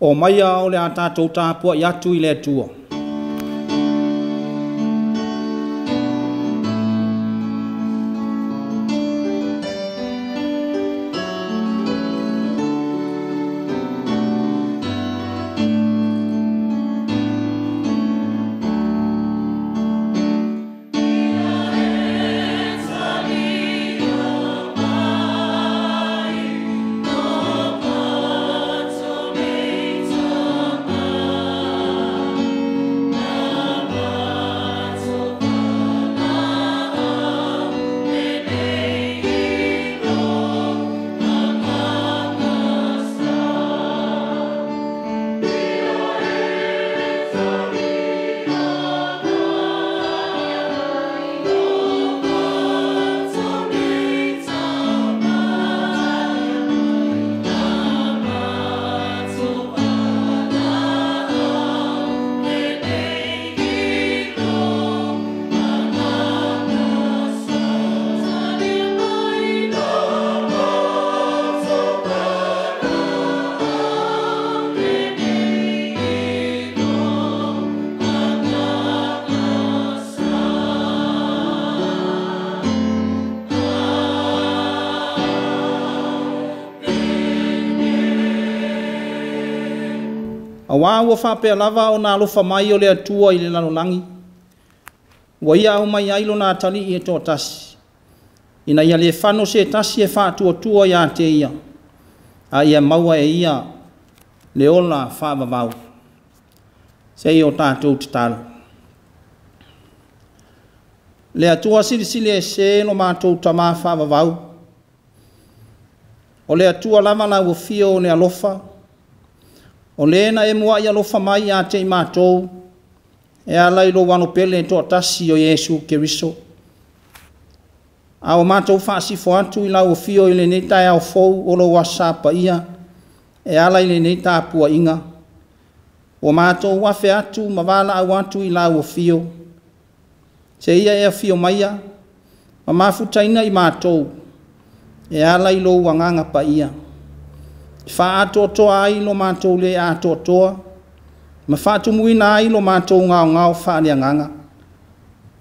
o maia o le a tātou Tapua'iga atu I le atua. Awa ua whapea lava o nā alofa mai o le atua I le lalolagi. Ua ia au mai ai lona atali I e tō tasi. Ina ia le whano se tasi e whātua ia te ia. A ia maua e ia le ola whaavavau. Se I o tātou te talo. Le atua silisili e se no mātou tamā whaavavau. O le atua lava na ua fio o le alofa. O lena e mua I alofa mai a te I mātou, e ala I lo wano pele tō tasi o Yesu Keriso. A o mātou whaasifo atu I lau o fio I lenei tai au fou o lo wasapa ia, e ala I lenei Tapua'iga. O mātou wafe atu mawala au atu I lau o fio. Se ia e a fio maia, ma mafutaina I mātou, e ala I lo wanganga pa ia. Wha atotoa ai lo mātou le atotoa, ma whaatumuina ai lo mātou ngao whaaleanganga.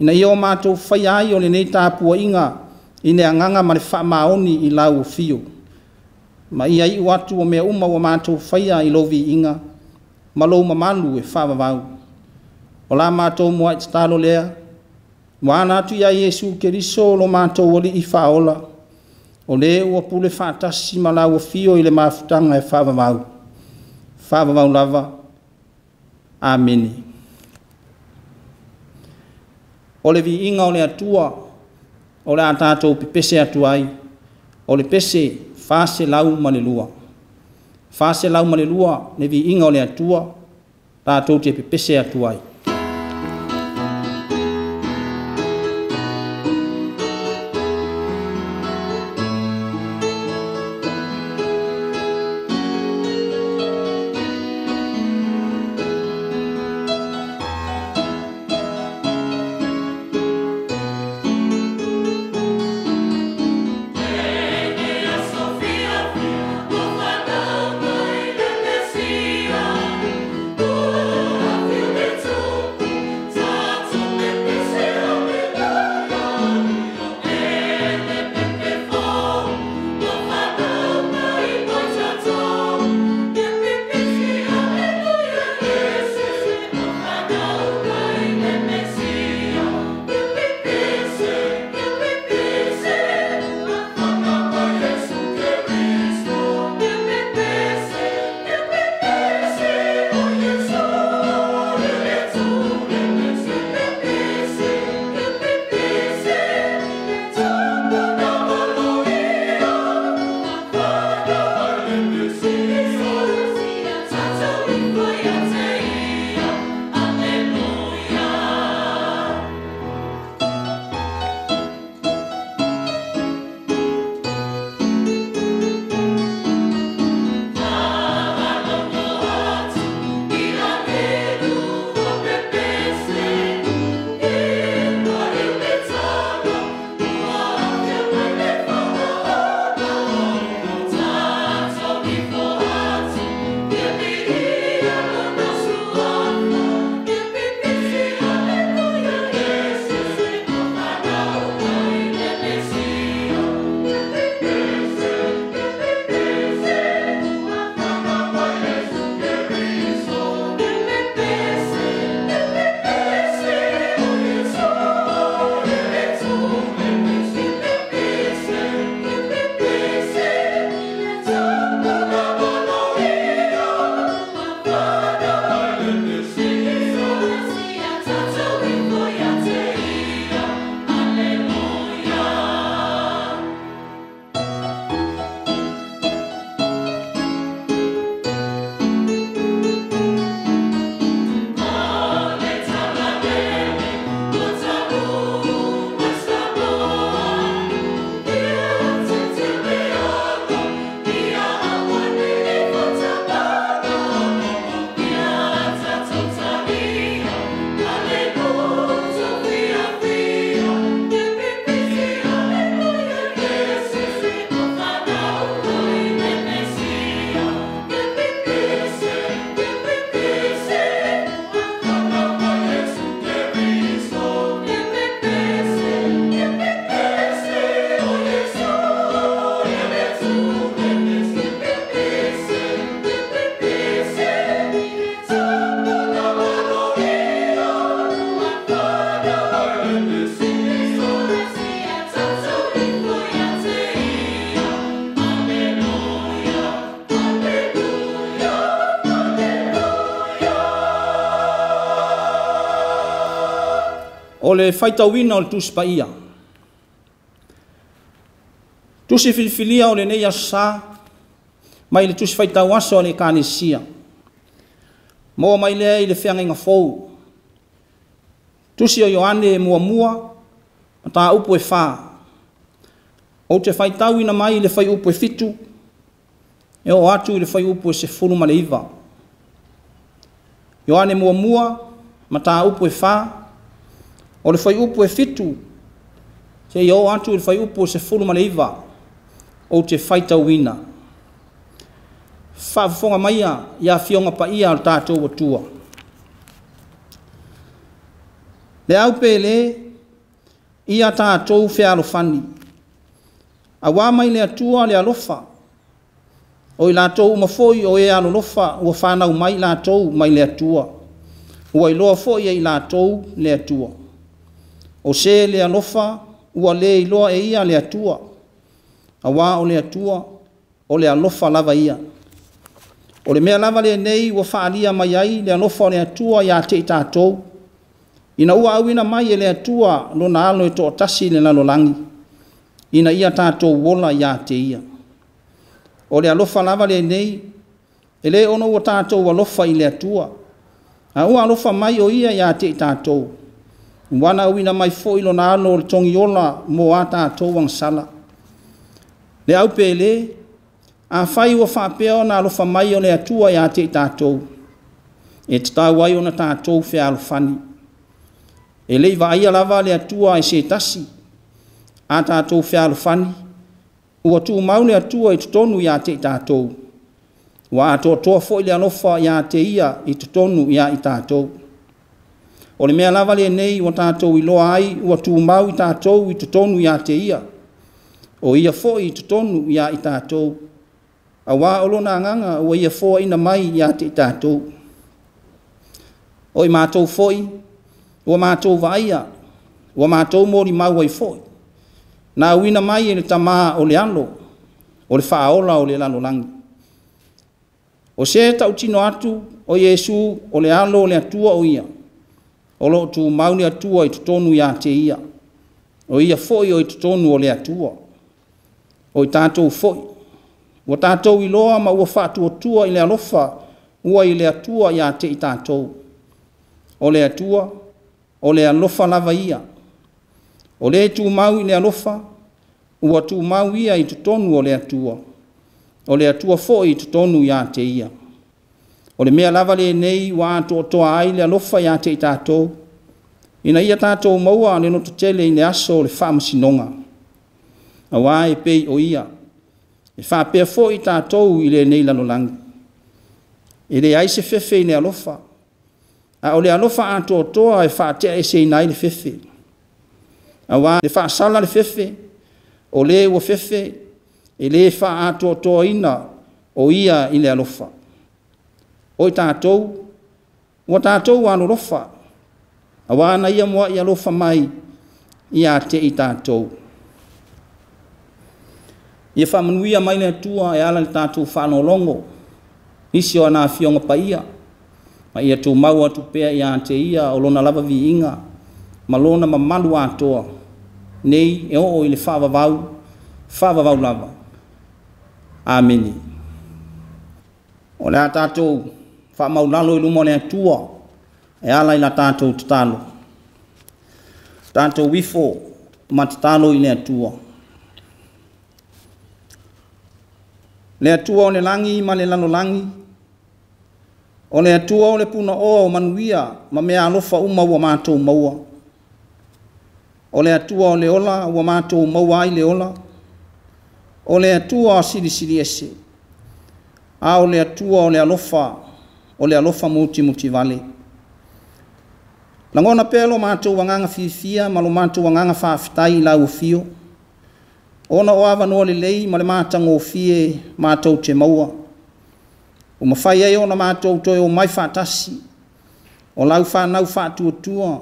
Ina I o mātou whai ai o le nei Tapua'iga I ne anganga ma le whaamaoni I lau o fio. Ma ia I watu o mea uma o mātou whai ai lovi inga, ma lo mamalu e whaavavau. O la mātou mua I talo lea, mua natu ia Yesu Keriso lo mātou oli I whaola. O le ua pule whaatasi ma lau o fio I le mafutanga e whaavavau. Whaavavau lava. Ameni. O le vi inga o le atua, o le atatou pipese atu ai, o le pese whaase lau ma le lua. Whaase lau ma le lua, le vi inga o le atua, tatou te pipese atu ai. To o le faitauina o le tusi paia. Tusi filifilia o le nei asa, mai le tusi faitau asa o le kānesia. Mo mai lea i le whiangenga fou. Tusi o Ioane e mua, ta upu e whā. O te faitauina mai i le whai upu e fitu, e o atu i le whai upu e se furu ma le iwa. Ioane mua, ma ta upu e whā, o le whai upu e fitu, te i o atu i le whai upu e se furu ma le iwa, o te faitauina. Whaafonga maia, ia fionga pa ia al tātou atua. Le au pele, ia tātou whea alofani. A wā mai le atua le alofa. O i lātou mafoi o e alolofa, ua whanau mai lātou mai le atua. Ua i loa foi i lātou le atua. O se le alofa, ua le i loa e ia le atua. A wā o le atua, o le alofa lava ia. O le mea lava le nei, ua whaalia mai ai, le alofa o le atua ia te i tātou. Ina ua auina mai e le atua, lona alo e tō tasi le lalolagi. Ina ia tātou wola ia te ia. O le alofa lava le nei, e le ono ua tātou alofa i le atua. A ua alofa mai o ia te i tātou. Wana auina mai fo ilo na alo le tongi ola mo a tātou wangsala. Le au pele, a whai ua whapea na alofa mai o le atua ia te i tātou. E tatau ai o na tātou whea alofani. E lei va ia lava le atua e se tasi. A tātou whea alofani. Ua tu mau le atua i tutonu ia te i tātou. Wa ato toa fo i le alofa ia te ia i tutonu ia i tātou. O le mea lava le nei o tātou i loa ai, ua tu mau i tātou i tutonu ia te ia. O ia fo i tutonu ia i tātou. A wā olo na nganga ua ia fo ina mai ia te i tātou. O i mātou fo i, ua mātou vaia, ua mātou mori mau ai fo i. Na uina mai e le tamā o le alo, o le whaaola o le lalolagi. O se tau tino atu o Yesu o le alo o le atua o ia. O lo tu mau le atua i tutonu ia te ia. O ia foi o i tutonu o le atua. O i tātou foi. O tātou i loa ma ua whaatua tua i le alofa ua i le atua ia te i tātou. O le atua, o le alofa lava ia. O le tu mau i le alofa, ua tu mau ia i tutonu o le atua. O le atua foi i tutonu ia te ia. O le mea lava le nei wa ato toa ai le alofa ia te i tātou. Ina ia tātou maua le no tutele i le aso le whaamasinonga. A wā e pei o ia. E whapea foi i tātou i le nei lalolagi. E le aise fefe i le alofa. A o le alofa ato toa e whaatea e se inai le fefe. A wā le whaasala le fefe. O le ua fefe. E le wha ato toa ina o ia i le alofa. O i tātou, ua tātou anu lofa. A wana ia mua i alofa mai i a te i tātou. Ia whamanuia mai le atua e ala le tātou whanolongo. Isi o ana fionga pa ia. Ma ia tū mau atu pea i a te ia o lona lava vi inga. Ma lona ma malu atoa. Nei e o i le whaavavau lava. Ameni. O le a tātou whaamaulalo i lumo le atua e ala i la tātou tatalo. Tātou wifo ma tatalo i le atua. Le atua o le langi ma le lalolagi. O le atua o le puna o manuia ma mea alofa uma ua mātou maua. O le atua o le ola ua mātou maua ai le ola. O le atua o siri ese. A o le atua o le alofa muti vale. Langona pelo mātou wanganga fifia ma lo mātou wanganga whaafitai la ufio. Ona o awa noa le lei ma le mātango o fie mātou te maua. O mawhai ei ona mātou toi o mai whaatasi. O lau whanau whaatuatua.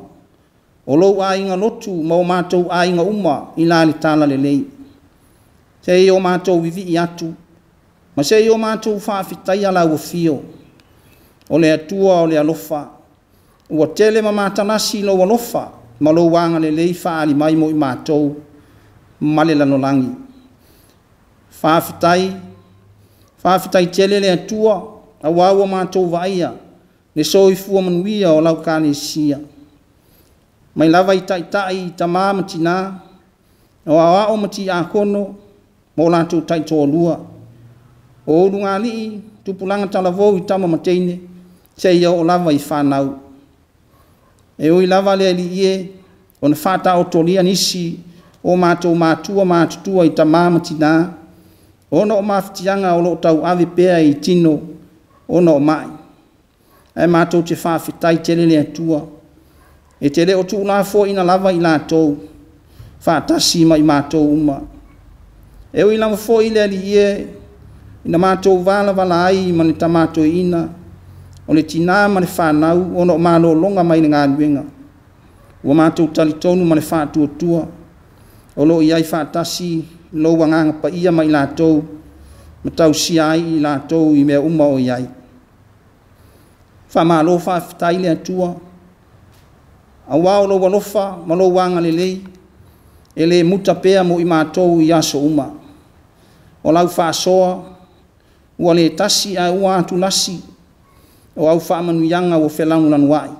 O lou ainga lotu ma o mātou ainga uma i la li tala le lei. Se ei o mātou vivi i atu. Ma se ei o mātou whaafitai ala ua fio. O le atua o le alofa. Ua tele ma mātanasi lo alofa ma lo wanga lelei whaali mai mo I mātou ma le lalolagi. Whaafitai tele le atua a wawa mātou vaia le soifua manuia o lau kālesia. Mai lava I taitai I tamā matina o awao mati a kono mo lātou taitolua. O urunga lii tupulanga talavou I tama mateine se ia o lava I whanau. E oi lava le li ie o na whata o tolia nisi o mātou mātua mātutua I tamā matina ona o mafitianga o lo tau ave pea I tino ona o mai. E mātou te whaafitai tele le atua. E tele o tu la fo ina lava I lātou. Whaatasi mai mātou uma. E oi lava fo I le li ie ina mātou vala ai mani ta mātou ina. O le tina mani whanau ona o mālo longa mai le ngāruenga. Ua mātou talitonu mani whātua. O lo iai whaatasi lo wanganga pa ia mai lātou. Matau si ai I lātou I mea uma o iai. Whamalo whaafitai le atua. A wao lo walofa ma lo wanga lelei. E le muta pea mo I mātou I aso uma. O lau whaasoa. Ua le tasi a ua atu lasi. O au whaamanuianga o whelanu lanuai.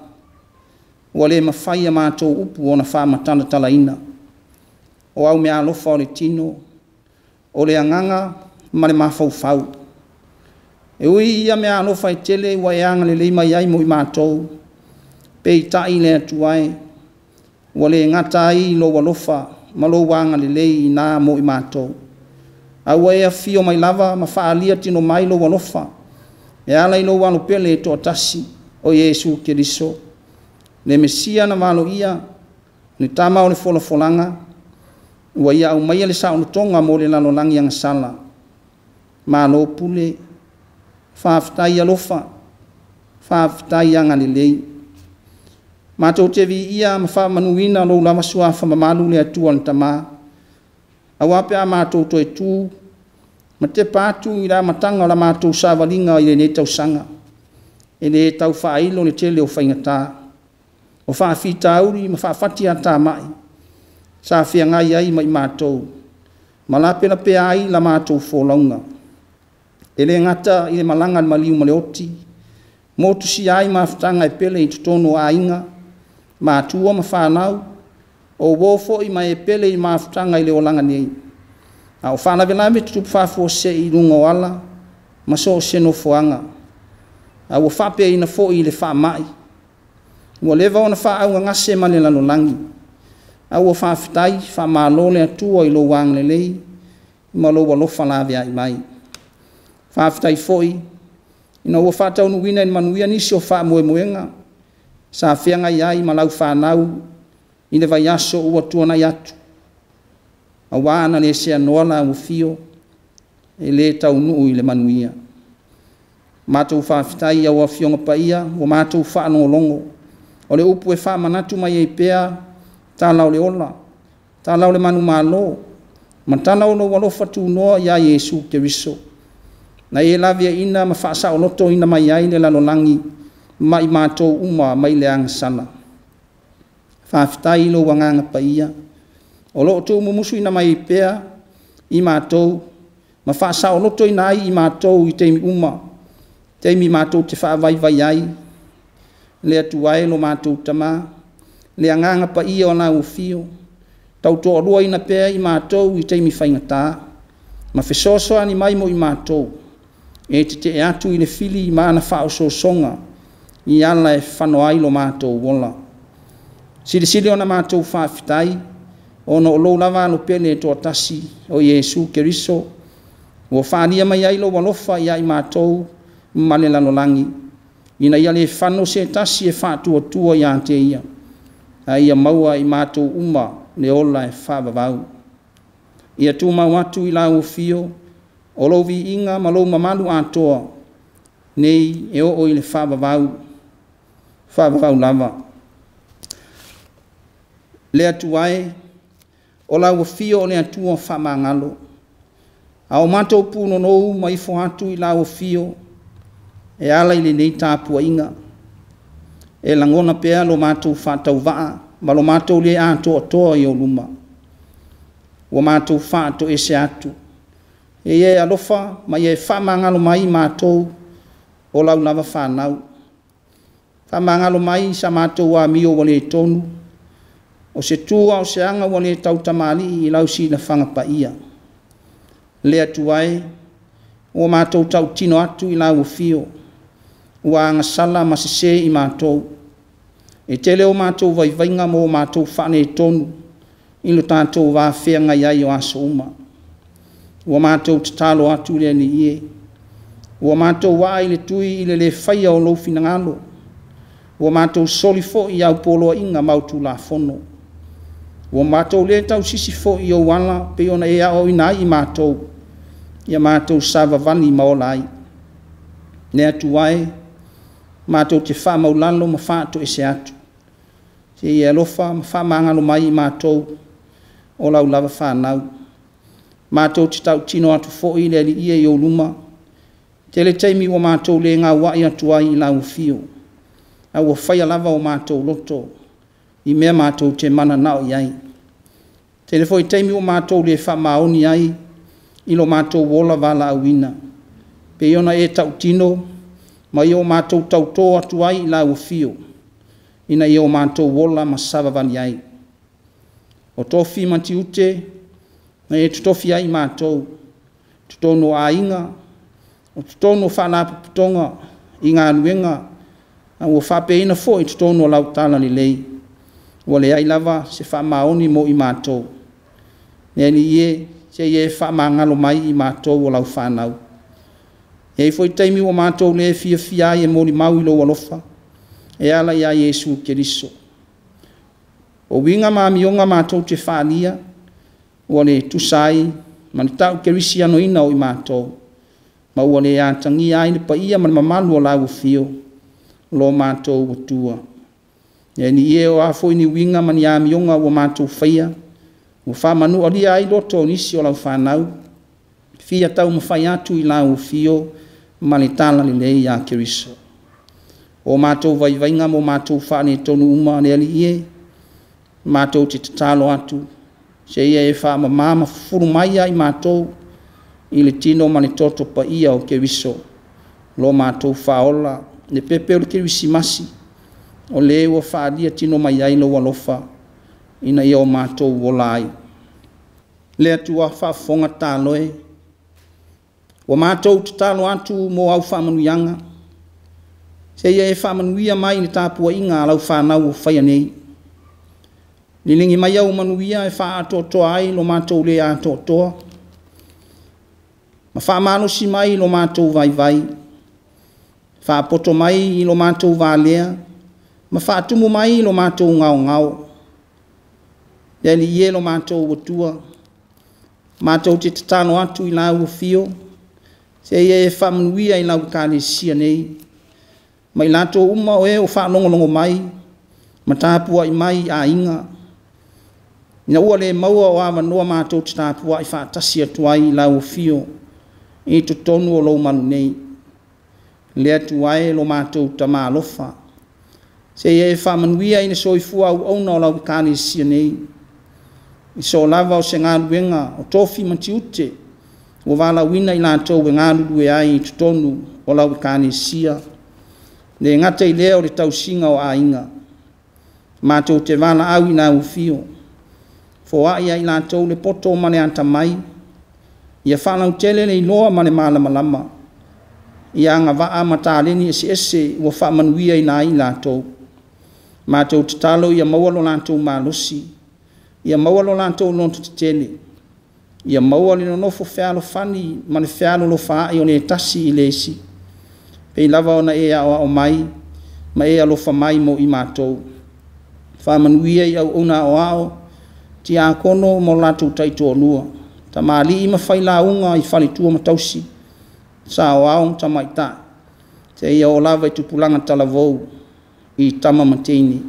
Ua le mawhaia mātou upu o na whaamatana talaina. O au mea alofa o le tino. O le anganga ma le mafaufau. E ui ia mea alofa I tele ua e anga le leima iai mo I mātou. Pe I tai le atuai. Ua le ngata ai lo walofa ma lo wanga le lei nā mo I mātou. Au e a fio mai lava ma whaalia tino mai lo walofa. E ala I lo walo pele e toa tasi o Yesu Keriso. Le Mesia na walo ia. Ni tama o le folanga. Ua ia au mai le sao tonga mo le lalolagi ang sala. Malo pule. Whaafitai alofa. Whaafitai anga lelei. Mātou te vi ia ma whaamanuina lo lama sua whamamalu le atua ni tamā. Awape a mātou toi tū. Ma te pātu I la matanga o la mātou sāwalinga I le ne tau sanga. E le tau whailo le tele o whaingatā. O whaafita auri ma whaafati a tā mai. Sa fia ngai ai mai mātou. Ma la pena pe ai la mātou wholaunga. E le ngata I le malanga ni maliu maleoti. Motu si ai mawhatanga e pele I tutono a inga. Matua ma whanau. O wofo I mai e pele I mawhatanga I le olanga nei. A o whana vela me tutupu whafo se I runga o ala. Ma so se no foanga. A o whape I na fo I le wha mai. Ua lewa o na wha au ngase ma le lalolagi. A ua whaafitai, wha mālo le atua I lo wang le lei. Ma lo walofa lawe ai mai. Whaafitai foi. Ina ua whaatau nuwina I manuia nisi o wha moenga. Sa whianga I ai ma lau whanau. I le vai aso ua tuana I atu. A wana le se anoala o fio. E le tau nuu I le manuia. Mātou whaafitai au a fionga paia. O mātou whaanongolongo. O le upu e wha manatu mai E.F.K.A.S. Tā lau le ola. Tā lau le manu mālo. Ma tāna o lo walofa tū noa ia Yesu Keriso. Na e lavia ina ma whaasa o loto ina mai ai le lalolagi. Mai mātou uma mai le anga sana. Whaafitai lo wanganga paia. O lo tō mumusu ina mai pea I mātou. Ma whaasa o loto ina ai I mātou I teimi uma. Teimi mātou te whaavai ai. Le atuai lo mātou tamā. Le anganga pa ia o nā ufio. Tau tō rua ina pēa I mātou I teimi whaingatā. Ma whesosoa ni mai mo I mātou. E te atu I le fili I māna whao so songa. I ala e whanoai lo mātou wola. Siri o na mātou whaafitai. O no lo lava lo pele e tō tasi o Yesu Keriso. O whaania mai ai lo walofa I ai mātou. Male lalolagi. Ina ia le whano se tasi e whātua tua I ante ia. A ia maua I mātou uma le ola e whaavavau. Ia tū mau atu I lau fio. O lo vi inga ma lo mamalu atoa. Nei e o I le whaavavau. Whaavavau lava. Le atuai. O lau fio o le atua whamangalo. A o mātou pūno nou ma I fo atu I lau fio. E ala I lenei Tapua'iga. E langona pea lo mātou whātau waa ma lo mātou le atoatoa i o luma. Ua mātou whaato e se atu. E e alofa, ma e whamangalo mai mātou o lau lava whanau. Whamangalo mai sa mātou wa mio wale tonu. O se tua o se anga wale tau tamali i lau si na whangapa ia. Lea tuai, o mātou tau tino atu i lau fio. Ua anga sala ma se se i mātou. E te leo mātou vai vainga mo mātou whane tonu. Ilo tātou wā whea ngai ai o aso uma. Ua mātou te talo atu le ni ie. Ua mātou wā i le tui i le whaia o lofi na ngalo. Ua mātou soli fo i au poloa inga mautu la fono. Ua mātou le tau sisi fo i o wala pe ona e ao inai i mātou. Ia mātou sava vani maolai. Nea tuai, mātou te wha maulalo ma whaato e se atu. Se i alofa ma wha mangalo mai i mātou o lau lava whanau. Mātou te tau tino atu fo i le li ia i o luma. Te le teimi o mātou le ngā wai atuai i lau fio. A ua whaia lava o mātou loto. I mea mātou te mana nao iai. Te le foi teimi o mātou le wha maoni ai. I lo mātou wola wala auina. Pe iona e tau tino. Ma i o mātou tau tō atuai i lau fio. Ina i o mātou wola ma savavani ai. O tofi manti ute. Na e tutofi ai mātou. Tutono a inga. O tutono whanapa putonga. I ngā nuenga. A ua whapeina fo i tutono lau tala ni lei. Ua le ai lava se whamaoni mo i mātou. Neni ie, se ie whamangalo mai i mātou o lau whanau. E foi taimi o mātou le fia fia e mori mau i lo alofa. E ala ia Yesu Keriso. O winga mamionga mātou te whania. Ua le tusai, mani tau kerisi ano ina o i mātou. Ma ua le atangi aine pa ia mani mamalu o lau fio. Lo mātou utua. E ni ie o a foi ni winga mani amionga o mātou whaia. Ua whamanu o lia ai loto nisi o lau whanau. Fia tau mawhai atu i lau fio. Mali tala li lei a Keriso. O mātou vai vainga mo mātou whane tonu uma ne ali ie. Mātou te tatalo atu. Se ia e wha mama furu mai ai mātou. I le tino mani toto pa ia o Keriso. Lo mātou whaola. Ne pepe o le Kerisi masi. O le ua whaadia tino mai ai lo alofa. Ina ia o mātou wolai. Le atua whafonga tāloe. O mātou te talo atu mo au whamanuianga. Se ia e whamanuia mai ni Tapua'iga lau whanau o whaia nei. Nilingi mai au manuia e wha atotoa ai lo mātou le atotoa. Ma wha manosi mai lo mātou vai vai. Wha poto mai i lo mātou vālea. Ma wha tumu mai lo mātou ngao ngao. Deli ie lo mātou watua. Mātou te tatano atu i lau o fio. Se ia e whamanuia i lau kālesia nei. Mai lato uma o e o whanongolongo mai. Ma tāpua i mai a inga. Ina ua le maua o awa noa mātou te tāpua i whaatasi atuai i lau o fio. I to tonu o lau manu nei. Lea tuai lo mātou tama alofa. Se ia e whamanuia i na soifua au auna o lau kālesia nei. I so lava o se ngā ruenga o tofi manti ute. O wala wina i lātou e ngā ruru e ai i tutonu o lau kālesia. Le ngata i leo le tausinga o a inga. Mātou te wala au i nā ufio. Fo a ia i lātou le poto o mane anta mai. Ia whanau tele le iloa mane malama lama. Ia ngā waa matāleni ese ua whamanuia i nā i lātou. Mātou te talo ia maua lo lātou mālosi. Ia maua lo lātou lonto te tele. Ia maua li no nofo whialo whani mane whialo lo wha i o ne tasi i lesi. Pei lava ona e awa o mai, ma e alofa mai mo i mātou. Whamanuia i au ona o ao, ti a kono mo lātou taito o lua. Ta maali ima whaila unga i whalitua matausi. Sa o ao ta maita. Te ia o lava i tupulanga talavou i tama mateini.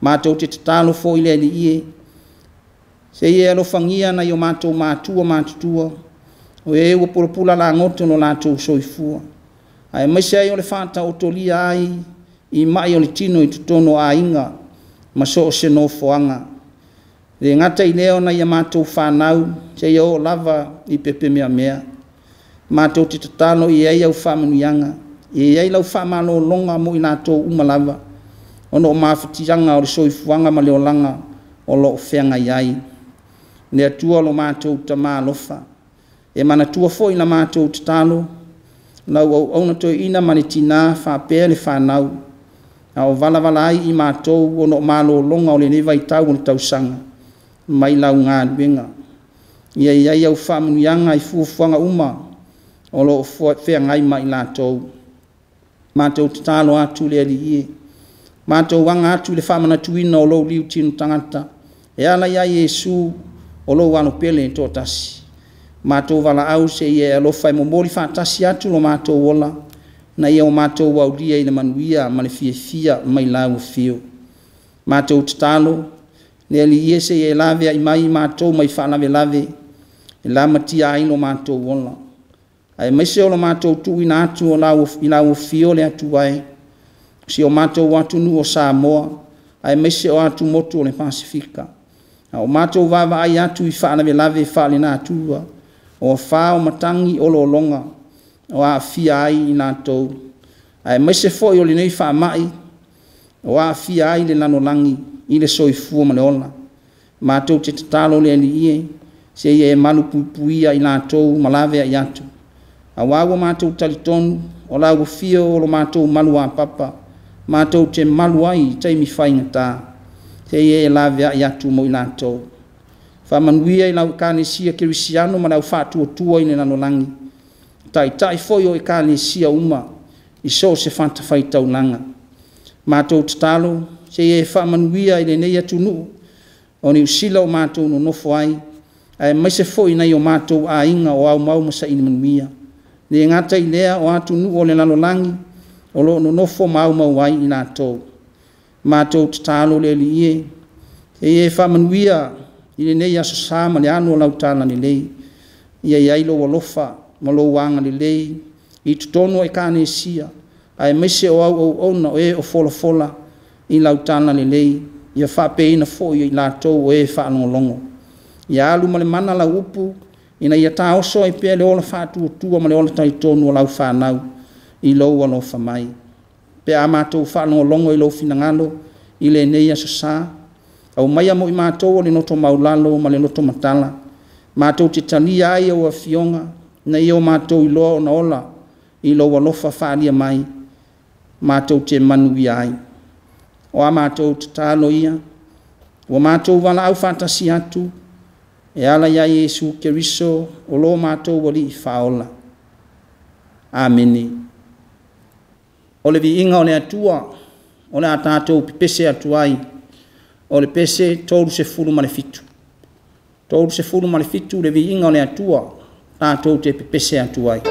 Mātou te tatalo fo i le li ie. Se ia alofangia na i o mātou mātua mātutua. O e ua pulapula la ngoto no lātou soifua. Ai mai se ai o le whata o tolia ai i mai o le tino i tutono a inga ma so o se no foanga le ngata I leo na ia mātou whanau se ia o lava I pepe mea mātou te tatalo I ai au whamanuianga I ai lau whamalo longa mo I nātou umalava ono o mawhatianga o le soifuanga ma leolanga o lo o whenga iai le atua lo mātou ta mā alofa e manatua fo I na mātou tatalo lau au auna toi ina manitina whapea le whanau a o vala ai I mātou ono o malo longa o le nevai tau o le tausanga mai lau ngā duenga ia iai au whamanuianga I fuafuanga uma o lo whengai mai lātou mātou tatalo atu le ali mātou wanga atu le whamanatuina o lo liu tinu tangata e ala ia Yesu o lo wano pele tō tasi mātou vala au se ia alofa I momoli whātasi atu lo mātou ola na ia o mātou wauria I le manuia ma le fia mai lau fio mātou tatalo le ali ia se ia lave ai mai mātou mai whalave e la matia ai lo mātou ola ai maise o lo mātou tu ina atu o lau fio le atu ai si o mātou watu nu o Samoa ai maise o atu motu o le Pasifika o mātou vava ai atu I whalave whale nā atua o whao matangi o lo longa o a fia ai I nātou ai maise fo I o le nei wha mai o a fia ai le lalolagi I le soifua ma le ola mātou te tatalo le ali se ia e malu puipuia I nātou malave ai atu a wawa mātou talitonu o lau fio o lo mātou malu a papa mātou te malu ai taimi whaingata te ia e lave ai atu mo I nātou whamanuia I lau kānesia kerisiano ma lau whātua I le lalolagi tai foi o kānesia uma I so se whantawhai taulanga mātou tatalo se ia e whamanuia I le nei atu nuu o ni usila o mātou no nofo ai ai maise foi nei o mātou a inga o au mau masa ini manuia le ngata I lea o atu nuu o le lalolagi o lo no nofo mau ai I nātou mātou tatalo le li e ia e whamanuia I le nei aso sā ma le anu o lautala le lei ia iai lo alofa ma lo wanga le lei I tutono e kānesia ai maise o au ona o e o fola I lautala le lei ia whapeina fo I lātou o e whaanongolongo ia alu ma le mana la upu ina ia tā oso I pia le ola whātua ma le ola taitonu o lau whanau I lou alofa mai pe a mātou whaanongolongo I lou finangalo I le nei aso sā au mai amo I mātou o le noto maulalo ma le noto matala mātou te talia ai au a fionga na ia o mātou I loa o na ola I lou alofa whaalia mai mātou te manuia ai o a mātou te tālo ia o mātou wala au whātasi atu e ala ia Yesu Keriso o lo mātou wali I whaola Ameni o le vi inga o le atua o le a tātou pipese atu ai o le pese tolu se fulu ma le fitu le vi inga o le atua tātou te pipese atu ai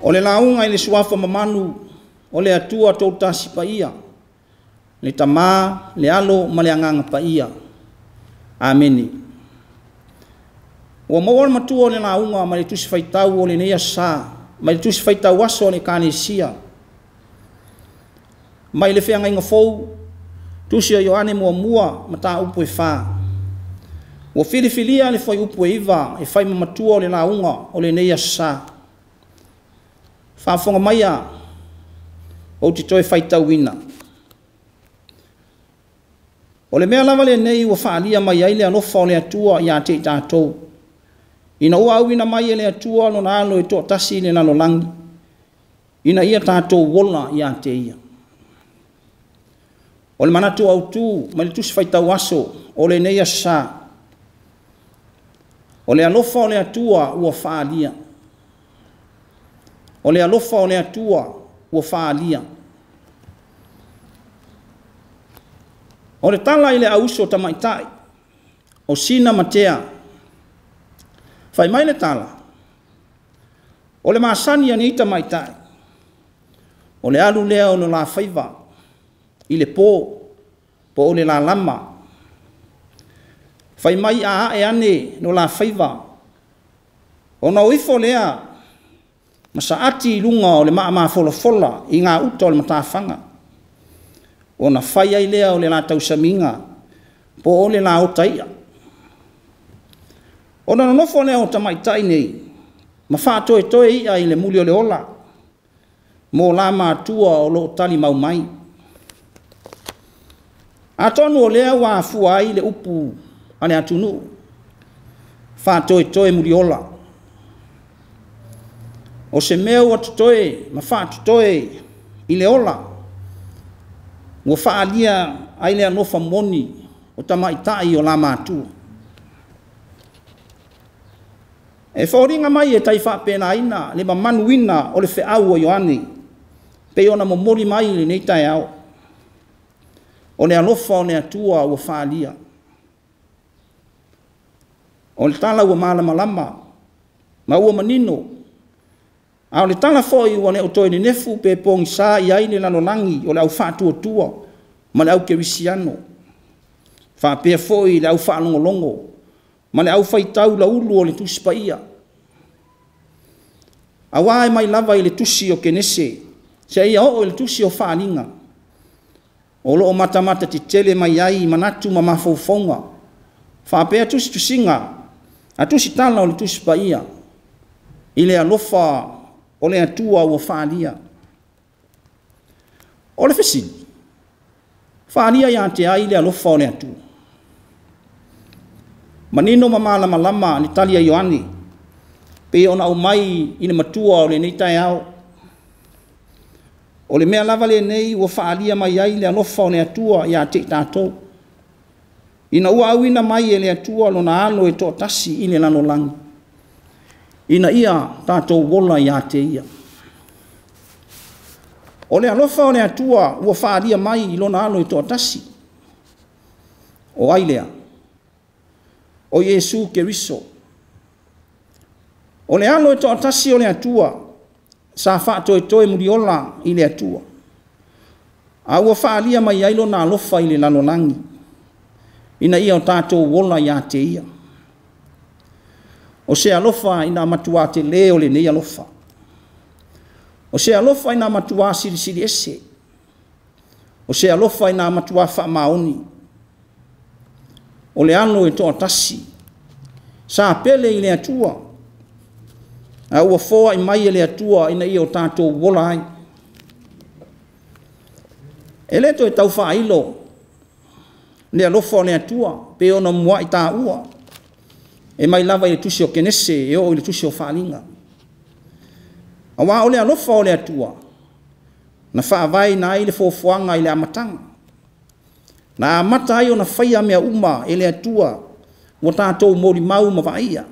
O le launga i le suafa mamanu, o le atua tau tasi pa ia, le tamā, le alo, ma le anganga pa ia. Ameni. Ua maua le matua o le launga, ma le tusi faitau o le neia sa, ma le tusi faitau aso o le kanesia. Mai le whea inga fou, tusi o Ioane mua ma tā upu E.F.K.A.S. Ua filifilia le whai upu iwa, e whai mamatua o le launga o le neia sa. Whaafonga maia, o te toi whaitau ina. O le mea lava le nei ua whaalia mai ai le alofa o le atua i a te tatou. Ina ua au ina mai e le atua Lona Alo e toa tasi le lalolagi. Ina ia tatou wola i a te ia. O le Manatu Autū, ma le tusi whaitau aso o le neia sa. O le alofa o le atua ua whaalia. O le alofa o le atua ua whaalia. O le tala i le auso tamaitai, o sina matea, whai mai le tala. O le maasani ani i tamaitai, o le alu lea o le la whaiva, i le po o le la lama. Whai mai a e ane no la whaiva, o na uifo lea, masa ati lunga o le maa fola i ngā uta o le matawhanga. O na whai ai lea o le la tausaminga, po o le la o taia. O na nofo lea o tamaitai nei, ma wha toe ia i le muli o le ola, mo la Matua o lo tali mau mai. A tonu o lea wa fua ai le upu ane atunu, wha toe muli ola. O se mea ua tutoe, ma wha tutoe i le ola, ua whaalia ai le anofa moni o tamaitai o la Matua. E whaoringa mai e tai whapena ina, le mamanuina o le wheau o Ioane, pe ona momori mai le nei tai au. O le alofa o le atua ua whaalia. O le tala ua malama, ma ua manino, a o le tala foi ua ne o toi ni nefu pe pongi sa i ai le lalolagi o le au whaatuatua ma le au kerisiano. Whapea foi le au whaalongolongo ma le au whaitau la ulu o le tusi pa ia. A wae mai lava i le tusi o kenese, se ia o le tusi o whaalinga. O lo o mata ti tele mai ai manatu ma mafaufonga. Whapea tusi tusinga, a tusi tala o le tusi pa ia. I le alofa o le atua ua whaalia. O le whesili, whaalia ia te ai le alofa o le atua. Manino mamalama lama ni talia Ioane, pe ona au mai i le matua o le nei tai au. O le mea lava le nei ua whaalia mai ai le alofa o le atua ia te tatou. Ina ua auina mai e le atua Lona Alo e toa tasi i le lalolagi. Ina ia tatou wola ia te ia. O le alofa o le atua ua whaalia mai i Lona Alo e toa tasi. O ailea. O Yesu Keriso. O le alo e toa tasi o le atua, sa wha toe muriola i le atua. A ua whaalia mai ai Lona alofa i le lalolagi. Ina ia o tatou wola ia te ia. O se alofa ina matua te le o le nei alofa. O se alofa ina matua siri ese. O se alofa ina matua wha maoni. O le alo e toa tasi. Sa pele i le atua. A ua foa i mai e le atua ina ia o tatou wola ai. E le to e tau wha ilo. Le alofa o le atua. Pe ona mua i tā ua. E mai lava i le tusi o kenese e o i le tusi o whaalinga. A wā o le alofa o le atua. Na whaavai na i le fofuanga i le amatanga. Na amata ai o na whaia mea uma e le atua. Wa tātou mori mau ma vaia.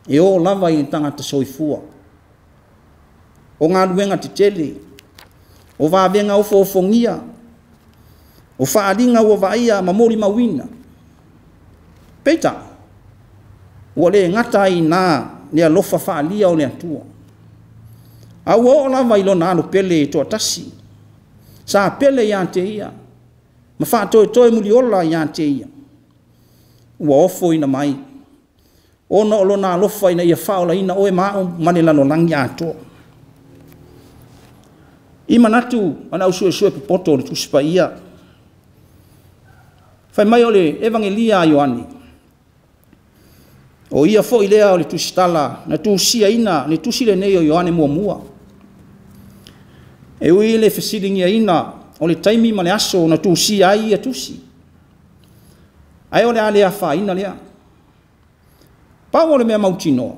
E o lava i le tangata soifua. O ngā ruenga te tele. O vāvenga o fofongia. O whaalinga o vaia ma mori mawina. Peita. Ua le ngata i nā le alofa whaalia o le atua. Au o lava ilona alo pele to tasi. Sa pele ia te ia. Ma fa toe muli ola ia te ia. Ua ofo ina mai. Ona o lona alofa ina ia whaola ina oe mao mane lalolagi ato. I manatu ana usue Poto le tusipa ia. Fai mai ole evangelia a Ioane. O ia fo ilea o le tusitala na tusia ina le tusi lenei o Ioane mua. E ui le fesilingia ina o le taimi ma le aso na tusia ai ia tusi. Ai ole ale afa ina lea. Pau ole mea mautinoa.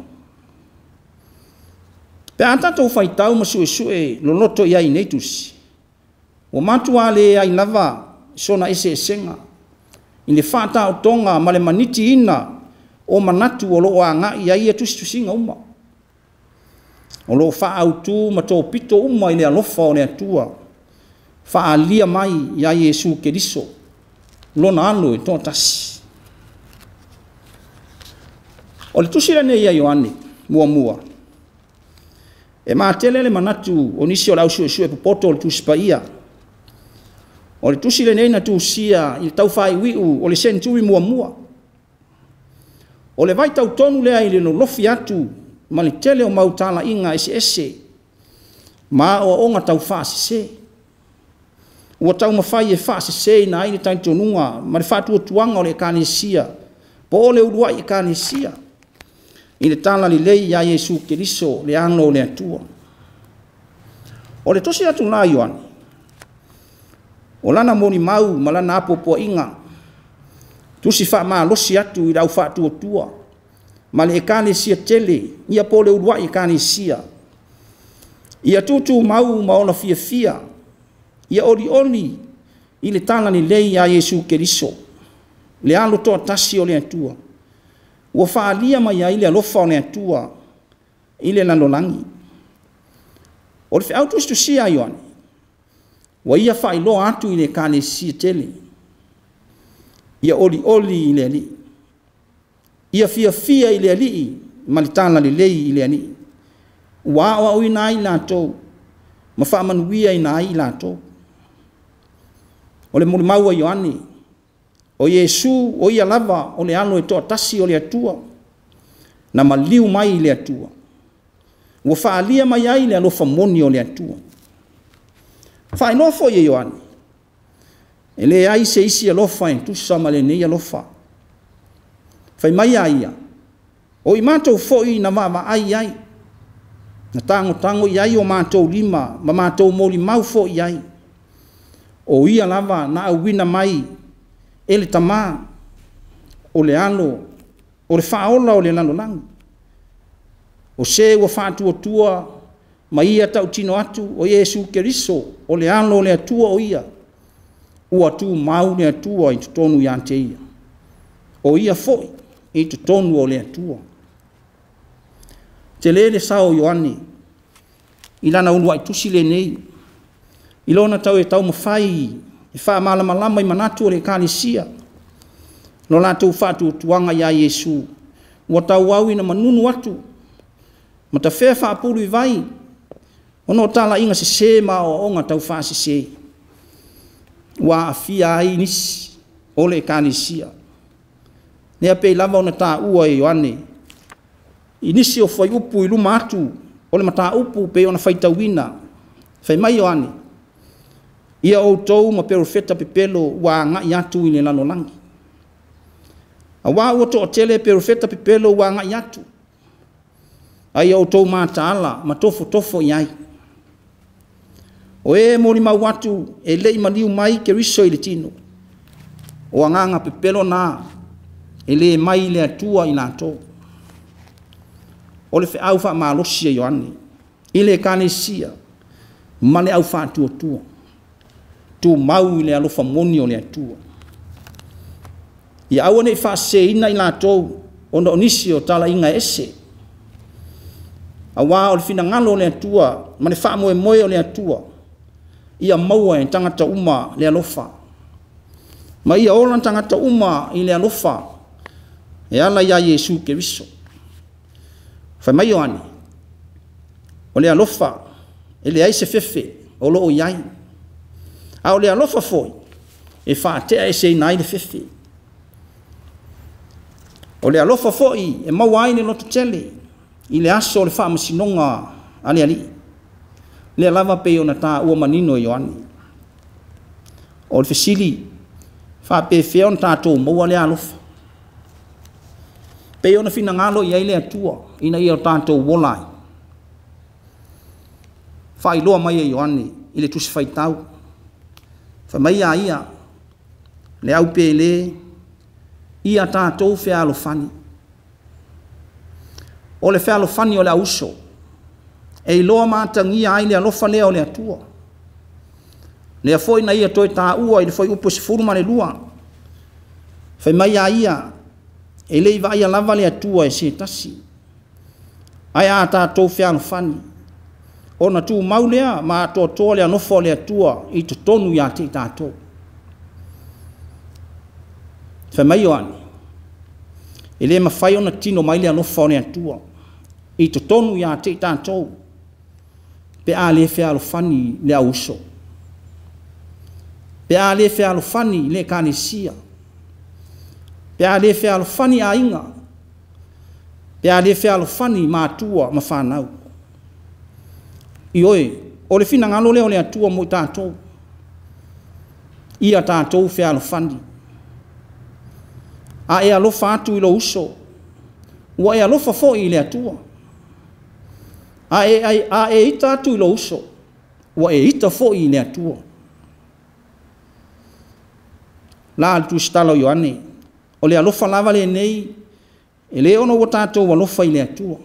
Pe atatou faitau ma sue loloto ia i nei tusi. O Matua le ai lava sona esenga. I le whātautonga ma le maniti ina o manatu o loo anga ia ia tusinga uma. O loo whaautu ma tō pito uma i le alofa o le atua. Whaalia mai ia Iesu Keriso. Lona alo e tō tasi. O le tusi rane ia Ioane mua. E maatele le manatu o nisi o lau sue Poto o le tusipa ia. O le tusi lenei na tusia i tau whai wiu o le senturi mua. O le Vaito'a tonu lea i le lofi atu ma le tele o mautala inga ese. Ma o onga tau whaasise. Ua tau mawhai e whaasise na aile taitonunga ma le whaatua tuanga o le kanesia. Po o le urua i kanesia. I le tala li lei ia Iesu Keriso le ano o le atua. O le tosi atu la Ioane. O lana moni mau ma lana apopo inga. Tusi wha maa losi atu i rau wha tua. Ma le kanesia tele. Ia po le urua i kanesia. Ia tutu mau ma ona fia. Ia oli i le tala li lei ia Iesu Keriso. Le alo toa tasi o le atua. Ua whaalia mai a ile alofa o le atua, ile lalolagi. O le whiautu sia Ioane, wa ia whailoa atu i le kanesia tele. Ia oli i le ali. Ia fia i le ali, ma le tala le lei i le ali. Ua auina ai latou, ma whaamanuia i na ai latou. O le mulimau a Ioane, o Iesu o ia lava o le alo e toa tasi o le atua. Na maliu mai i le atua. Ua whaalia mai ai le alofa moni o le atua. Whainofo i Ioane. E le ai se isi alofa en tusa ma le nei alofa. Whai mai ai. O i mātou foi na vava ai. Na tango i ai o mātou lima, ma mātou moli mau fo i ai. O ia lava na auina mai ele tama o le alo o le whaola o le lalolagi. O se ua whaatuatua ma ia tau tino atu o Iesu Keriso o le alo o le atua o ia. Ua tu mau le atua i tutonu ia te ia. O ia foi i tutonu o le atua. Te lele sao Ioane i lana unua i tusi lenei. I lona tau e tau mawhai i wha malama i manatu o le kanesia. Lo lātou whaatuatuanga ia Iesu. Ua tau au ina manunu atu. Ma ta whea whaapuru i vai. Ono tala inga se ma o onga tau whaasise. Ua awhia ai nisi o le kanesia. Nea pei lava ona tā ua e Ioane. I nisi o whai upu i luma atu. O le mata upu pe ona whaitauina. Whai mai Ioane. Ia outou ma perofeta pepelo ua ngai atu i le lalolagi. A wā ua toa tele perofeta pepelo ua ngai atu. Ai outou mātaala ma tofo i ai. O e mori mau atu e lei maliu mai Keriso i le tino. O anganga pepelo nā e le mai le atua i lātou. O le whiau wha malosia Ioane. I le kanesia ma le au whaatuatua. Tu mau i le alofa moni o le atua. Ia awane i whaase ina i lātou ona onisi o tala inga ese. A wā o le fina ngalo o le atua, ma le wha moe o le atua. Ia maua e tangata uma le alofa. Ma ia ola tangata uma i le alofa. E ala ia Iesu Keriso. Whai mai Ioane. O le alofa e le ai se fefe o lo o iai a o le alofa foi e whaatea e se nai le fefe o le alofa foi e maua ai le loto tele i le aso o le whaamasinonga ali ali le lava pe ona ta ua manino Ioane o le fesili whape fea on tatou maua le alofa pe ona fina ngalo i le atua ina i o tatou wolai whai loa mai e Ioane i le tusi whaitau whamai a ia le au pe le ia tatou fea alofani o le fea alofani o le auso e loa mātangia ai le alofa lea o le atua lea foi na ia toi tā ua i le foi upo sifuru ma le lua whamai a ia e lei vai a lava le atua e se tasi ai a tatou fea alofani ona tu maulea ma totoa le anofa le atua i to tonu ia te tatou whamai Ioane e le mawhai ona tino mai le anofa le atua i to tonu ia te tatou pe a le fea alofani le auso pe a le fea alofani le kanesia pe a le fea alofani a inga pe a le fea alofani Matua ma whanau i oe o le fina ngalo leo le atua mo i tatou ia tatou fea alofani a e alofa atu i lo uso ua e alofa fo i le atua a e ita atu i lo uso ua e ita fo i le atua la altu stalo Ioane o le alofa lava le nei e le ono o tatou alofa i le atua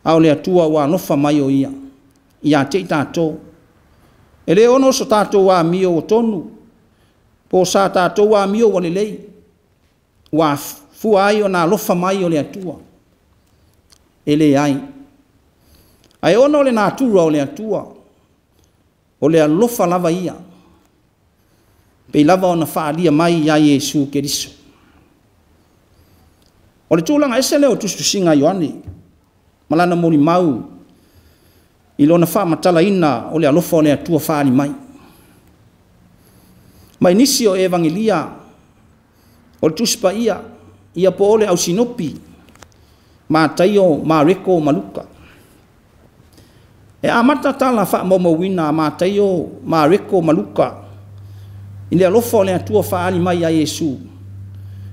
a o le atua ua alofa mai o ia te tatou e le ono so tatou a mio o tonu po sa tatou a mio o le lei ua fua ai o na alofa mai o le atua e le ai ono le natura o le atua o le alofa lava ia pe lava ona whaalia mai ia Iesu Keriso o le tūlanga ese leo tustusinga Ioane malana moni mau i lona whaamatala ina o le alofa o le atua whaali mai nisi o evangelia o le tuspa ia po ole au sinopi ma taio ma reko maluka e amata tala wha maumawina ma taio ma reko maluka i le alofa o le atua whaali mai a Iesu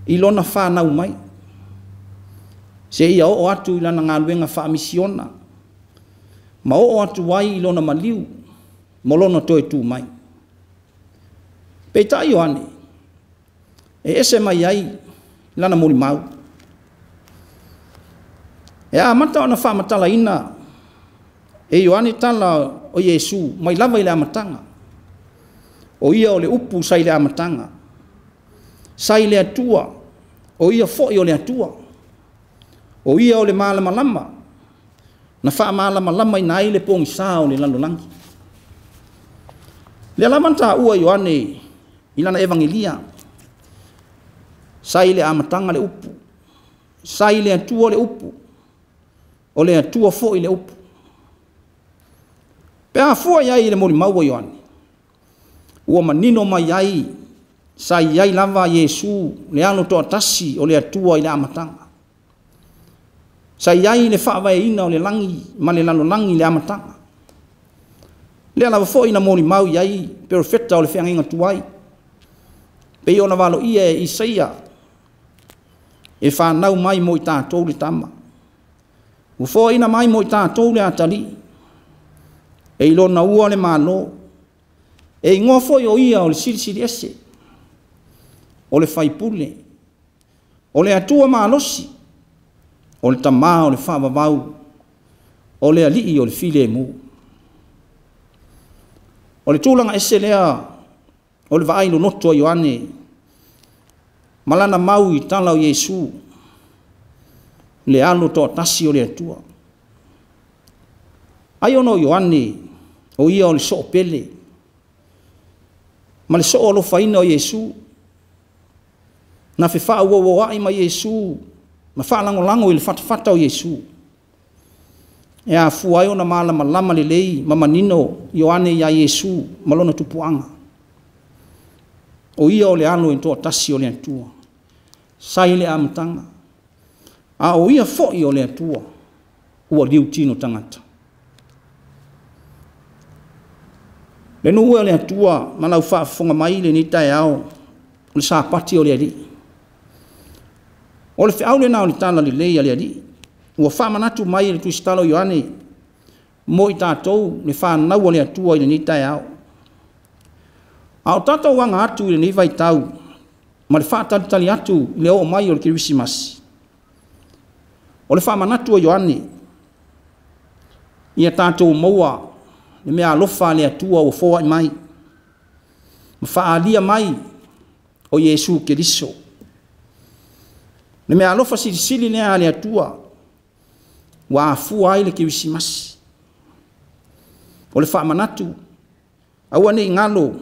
i lona whanau mai se ia o atu i lana ngaluenga whaamisiona ma o atu wai i lona maliu mo lona toe tu mai peita Ioane e ese mai ai lana mori mau e amata ona whaamatala ina e Ioane tala o Iesu mai lava i le amatanga o ia o le upu sai le amatanga sai le atua o ia foi o le atua o ia o le malamalama na wha malamalama ina ai le pongi sao le lalolagi le alamanta ua Ioane i lana evangelia sai le amatanga le upu sai le atua le upu o le atua foi le upu pe a fua iai le mori maua Ioane ua manino mai ai sai iai lava Iesu le alo toa tasi o le atua i le amatanga sai iai le whaavaeina o le langi ma le lalolagi le amatanga le alava fo'i na moli mau iai perfecta o le whengainga tuai pe i ona walo ia e Isaia e whanau mai mo i tātou le tama u fo'i na mai mo i tātou le atali e ilona ua le malo e ingoa fo'i o ia o le sirisiri ese o le whaipule o le atua maalosi o le tamā o le whaavavau o le alii o le file mu o le tūlanga ese lea o le vaailu noto a Ioane malana mau i tala o Iesu le alo toa tasi o le atua ai ono Ioane o ia o le soo pele ma le soo alofaina o Iesu na whewha ua ai ma Iesu ma whaalangolango i le whatawhata o Iesu e a fuai ona malama lelei ma manino Ioane ia Iesu ma lona tupuanga. O ia o le alo en toa tasi o le atua. Sai le amatanga. A o ia fo'i o le atua. Ua liu tino tangata. Le nua o le atua malau whaafonga mai le ni tai ao. Le sa pati o le ali. O le whiau le nao le tala le lei a le ali. Ua wha manatu mai le tuistalo Ioane. Mo I tatou le wha nau o le atua I le ni tai ao. Ao tatou wanga atu I le ni Vaito'a. Ma le wha tali atu le o mai o le Kirisimasi. O le wha manatu o Ioane. Ia tatou maua. Le mea alofa le atua o foa I mai. Ma wha alia mai o Iesu Keriso. Le mea alofa silisili lea le atua. Wa afua ai le Kirisimasi. O le wha manatu. Aua nei ngalo.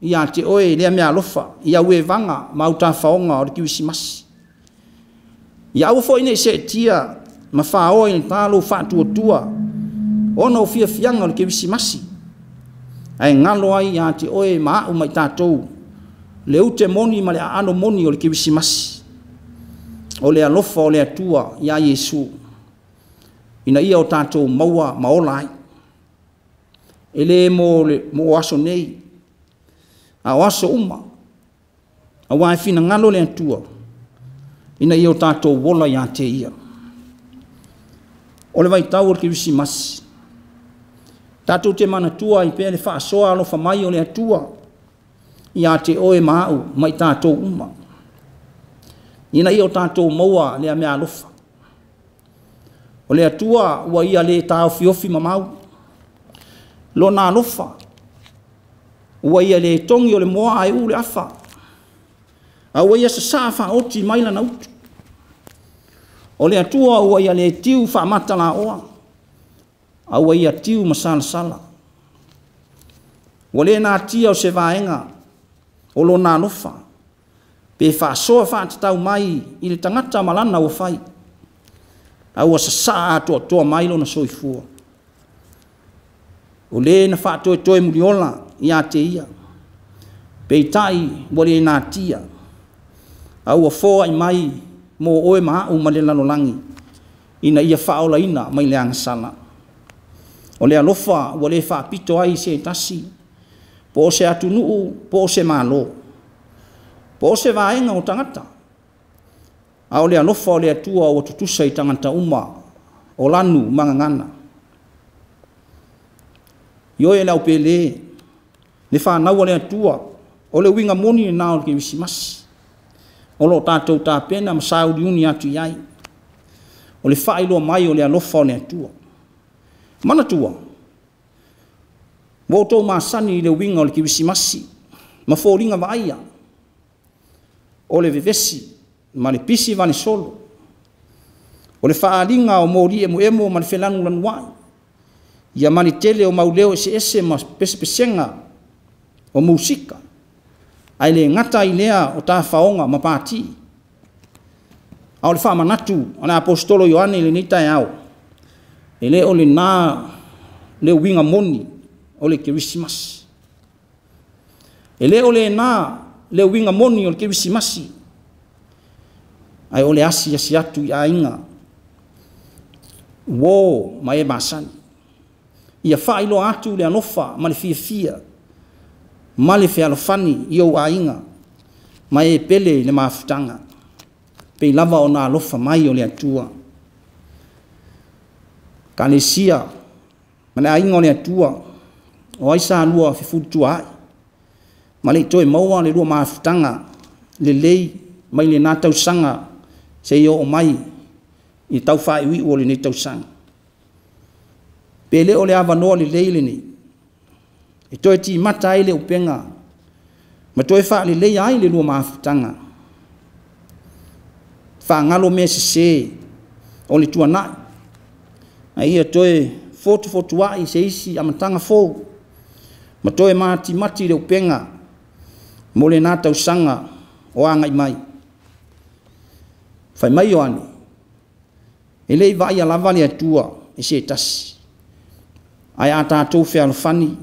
Ia te oe lea mea alofa. Ia ue vanga mauta whaonga o le Kirisimasi. Ia au fo ine se tia. Ma wha oe ni talo wha tua. Ona o fia fianga o le Kirisimasi. Ai ngalo ai ia te oe maa umai tatou. Le ute moni ma le ano moni o le Kirisimasi. O le alofa o le atua ia Iesu. Ina ia o tatou maua maolai. Ele mo aso nei. A aso uma. A wai fina ngalo le atua. Ina ia o tatou wola ia te ia. O le Vaito'a o le Kirisimasi. Tatou te manatua I pēr le whaasoa alofa mai o le atua. Ia te oe maau mai tatou uma. Ina ia o tatou maua lea mea alofa. O le atua ua ia le tau fiofi mamau. Lona alofa. Ua ia le tongi o le moa ai u le afa. A ua ia sa wha oti maila na utu. O le atua ua ia le tiu wha mata la oa. A ua ia tiu masala sala. Ua le nā tia o se vaenga. O lona alofa. Pe whaasoa whaatatau mai I le tangata malana o whai. A ua sa toa mai lona soifua. O le na whaatoe muriola ia te ia. Pe tai ua le nā tia. A ua foa I mai mo oe maau ma le lalolagi. Ina ia whaola ina mai le angasala. O le alofa ua le whaapito ai se tasi. Po se atunuu, po se malo. Po se vaenga o tangata. A o le alofa o le atua o tutusa I tangata uma. O lanu mangangana. Ioe lau pele. Le whanau o le atua. O le winga moni na o le Kirisimasi. O lo tātou tā pena masau diuni atu iai. O le whailo mai o le alofa o le atua. Manatua. Wotou masani I le winga o le Kirisimasi. Ma fōringa vaia. O le vevesi. Ma le pisi vane solo. O le whaalinga o mori emo ma le whelanu lanuai. Ia mani tele o mauleo ese ma pesenga o musika. Ai le ngata I lea o tā whaonga ma pāti. A o le wha manatu ana apostolo Ioane le nitai au. E le o le nā le winga moni o le Kirisimasi. E le o le nā le winga moni o le Kirisimasi. Ai o le asi atu I ainga. Wo ma e masani. Ia whailo atu le alofa ma le fia. Ma le whialofani I o ainga. Ma e pele le mafutanga. Pei lava o na alofa mai o le atua. Kalesia. Ma le ainga o le atua. O aisa lua fifutu ai. Ma le toe maua le lua mafutanga. Le lei mai le nā tausanga. Se I o mai. I tau whaiwi o le ne tausanga. Pele o le avanoa le lei le ni. E toe ti mata ai le upenga. Ma toe wha le lei ai le lua mafutanga. Wha ngalo me se o le tuanai. A ia toe fotu ai se isi amatanga fōu. Ma toe mati le upenga. Mo le nā tausanga o angai mai. Whai mai Ioane. E lei vai a lava le atua. e se tasi. Ai a tatou fe alofani,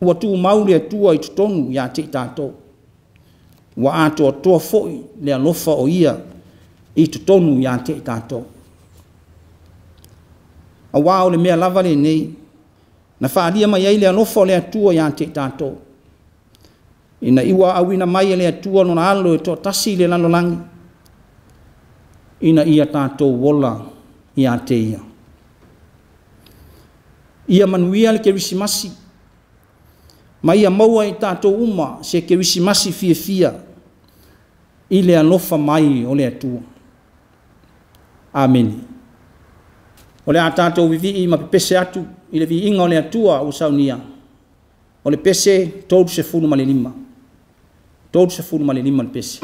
ua tu mau le atua I tutonu ia te tatou. Wa ato toa foi le alofa o ia I tutonu ia te tatou. A wao le mea lava le nei, na whaalia mai ai le alofa o le atua ia te tatou. Ina iwa auina mai le Atua Lona Alo e to tasi le lalolagi. Ina ia tatou wola ia te ia. Ia manuia le kerisimasi. Ma ia maua I tatou uma se kerisimasi fia I le alofa mai o le atua. Amen. O le a tatou vivi ma pese atu I le vi inga o le atua o saunia. O le pese tolu se fulu ma le lima. Tolu se fulu ma le lima le pese.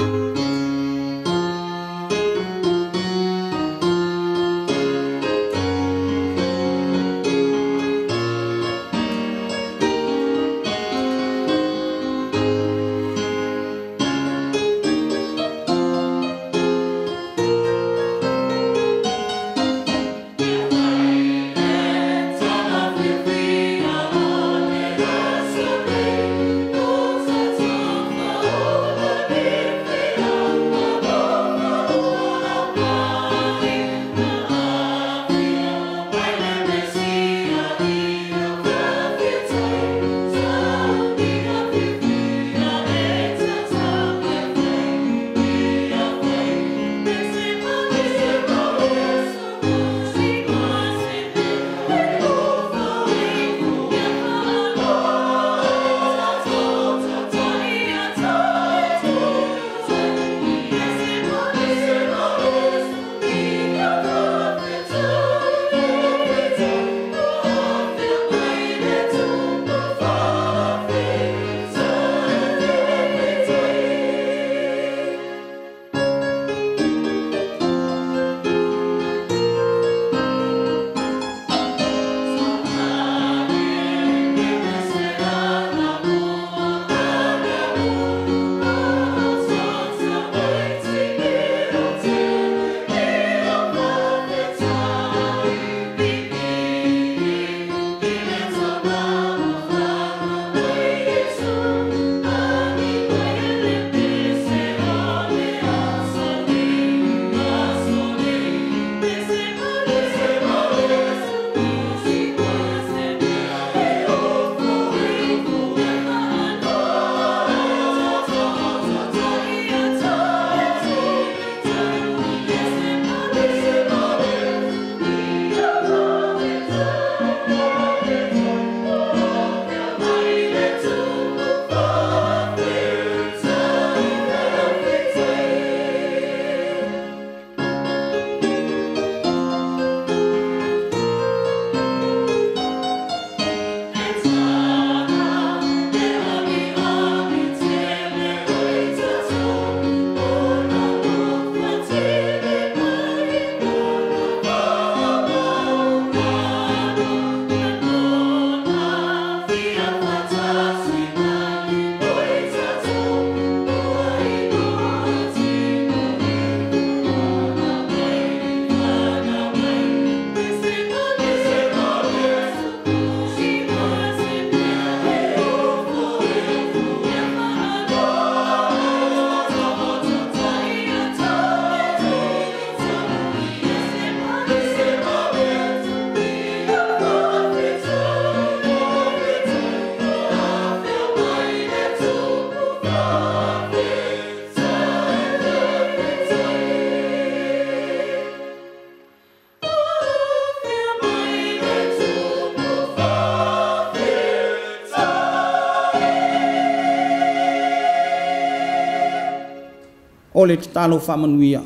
o le tatalo whamanuia.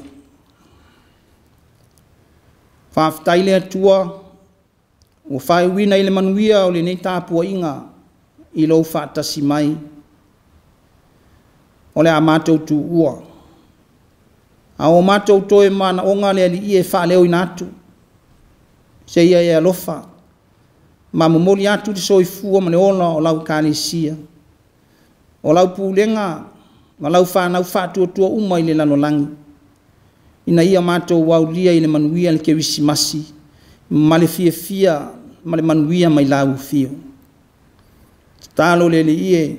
Whawhtai le atua, o whai wina i le manuia o le nei Tapua'iga i lau whaatasi mai, o le a mātou tu ua. A o mātou toe mana onga le ali ie whaaleo i nātu, se ia e alofa, ma momoli atu te soifua ma le ola o lau kālesia, o lau pūlenga, ma lau whanau whātua uma i le lalolagi. Ina ia mātou waulia i le manuia le kewisimasi, ma le fia ma le manuia mai lau fio. Talo le ie,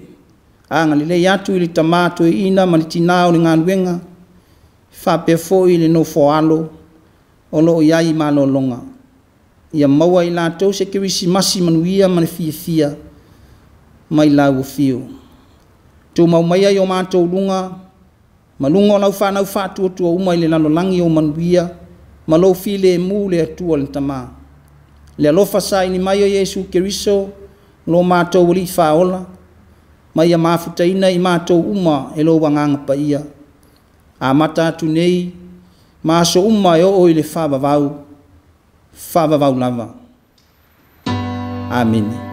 anga le atu i le tamato e ina ma le tinao le nganuenga, whape foi le no foalo, o lo iai ma lo longa. Ia maua i lātou se kirisi masi manuia ma le fia mai lau fio. Tō mau mai ai o mātou lunga, ma lunga o lau whanau whātua tua umai le lalolagi o manuia, ma lo file mu le atua le tamā. Le alofa sa ini mai o Yesu Keriso, lo mātou wali whaola, mai a mafutaina i mātou uma e lo wanganga pa ia. A mata atu nei, māso uma e o le whavavau lava. Amen.